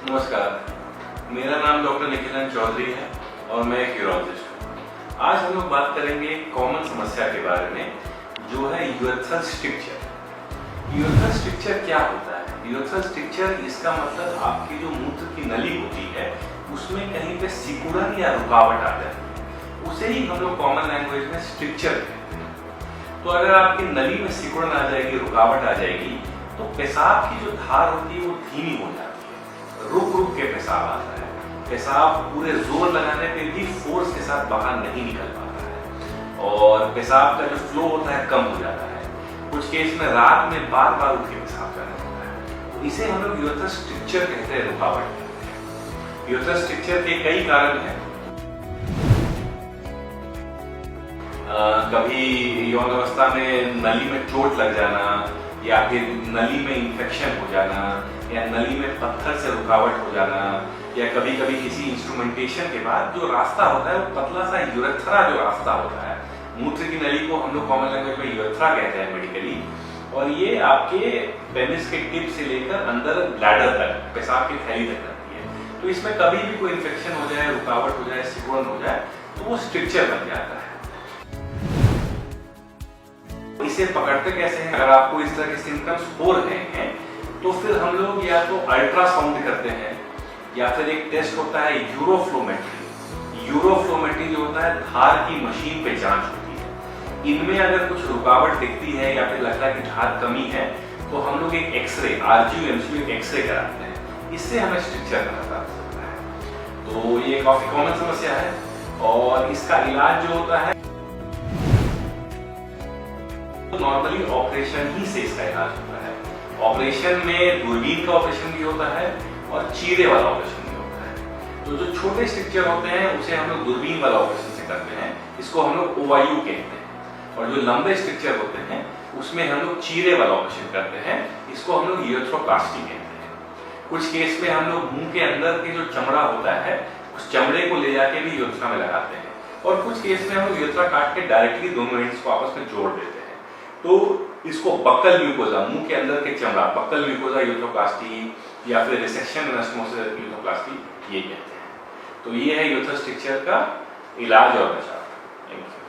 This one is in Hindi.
नमस्कार, मेरा नाम डॉक्टर निखिल चौधरी है और मैं एक यूरोलॉजिस्ट हूँ। आज हम लोग बात करेंगे एक कॉमन समस्या के बारे में, जो है यूरेथ्रल स्ट्रिक्चर। यूरेथ्रल स्ट्रिक्चर क्या होता है? यूरेथ्रल स्ट्रिक्चर, इसका मतलब आपकी जो मूत्र की नली होती है उसमें कहीं पे सिकुड़न या रुकावट आ जाती है, उसे ही हम लोग कॉमन लैंग्वेज में स्ट्रिक्चर कहते हैं। तो अगर आपकी नली में सिकुड़न आ जाएगी, रुकावट आ जाएगी, तो पेशाब की जो धार होती है वो धीमी हो जाती है, रुक रुक के पेशाब आता है, पेशाब पूरे जोर लगाने पे भी फोर्स के साथ बाहर नहीं निकल पाता है और पेशाब का जो फ्लो होता है कम हो जाता है। कुछ केस में रात में बार बार उठ के पेशाब करना होता है, तो इसे हम लोग यूरेथ्रल स्ट्रिक्चर कहते हैं, रुकावट कहते हैं। यूरेथ्रल स्ट्रिक्चर के कई कारण हैं। कभी यौन अवस्था में नली में चोट लग जाना, या फिर नली में इंफेक्शन हो जाना, या नली में पत्थर से रुकावट हो जाना, या कभी कभी किसी इंस्ट्रूमेंटेशन के बाद जो रास्ता होता है वो पतला सा यूरेथ्रा जो रास्ता होता है, मूत्र की नली को हम लोग कॉमन लैंग्वेज में यूरेथ्रा कहते हैं मेडिकली, और ये आपके पेनिस के टिप से लेकर अंदर ब्लैडर तक, पेशाब की थैली तक रहती है। तो इसमें कभी भी कोई इंफेक्शन हो जाए, रुकावट हो जाए, सिकुड़न हो जाए, तो वो स्ट्रिक्चर बन जाता है। इसे पकड़ते कैसे हैं? अगर आपको इस तरह के सिम्टम्स हो रहे हैं तो फिर हम लोग या तो अल्ट्रासाउंड करते हैं, या फिर एक टेस्ट होता है यूरोफ्लोमेट्री। यूरोफ्लोमेट्री जो होता है, धार की मशीन पे जांच होती है। इनमें अगर कुछ रुकावट दिखती है या फिर लगता है कि धार कमी है, तो हम लोग एक एक्सरे, आरजीयू एमसीयू एक्सरे कराते हैं। इससे हमें स्ट्रिक्चर का पता चलता है। तो ये काफी कॉमन समस्या है और इसका इलाज जो होता है, नॉर्मली ऑपरेशन ही से इसका इलाज होता है। ऑपरेशन में दूरबीन का ऑपरेशन भी होता है और चीरे वाला ऑपरेशन भी होता है। तो जो छोटे स्ट्रिक्चर होते हैं उसे हम लोग दूरबीन वाला ऑपरेशन से करते हैं, इसको हम लोग ओवायू कहते हैं। और जो लंबे स्ट्रिक्चर होते हैं उसमें हम लोग चीरे वाला ऑपरेशन करते हैं, इसको हम लोग यूरेथ्रोप्लास्टी कहते हैं। कुछ केस में हम लोग मुंह के अंदर के जो चमड़ा होता है उस चमड़े को ले जाके भी यूरेथ्रा में लगाते हैं, और कुछ केस में हम लोग यूरेथ्रा काट के डायरेक्टली दोनों एंड्स को आपस में जोड़ देते हैं। तो इसको बक्कल म्यूकोजा, मुंह के अंदर के चमड़ा, बक्कल म्यूकोजा यूरेथ्रोप्लास्टी या फिर रिसेक्शन एनास्टोमोसिस यूरेथ्रोप्लास्टी, ये कहते हैं। तो ये है यूरेथ्रल स्ट्रिक्चर का इलाज और बचाव। Thank you.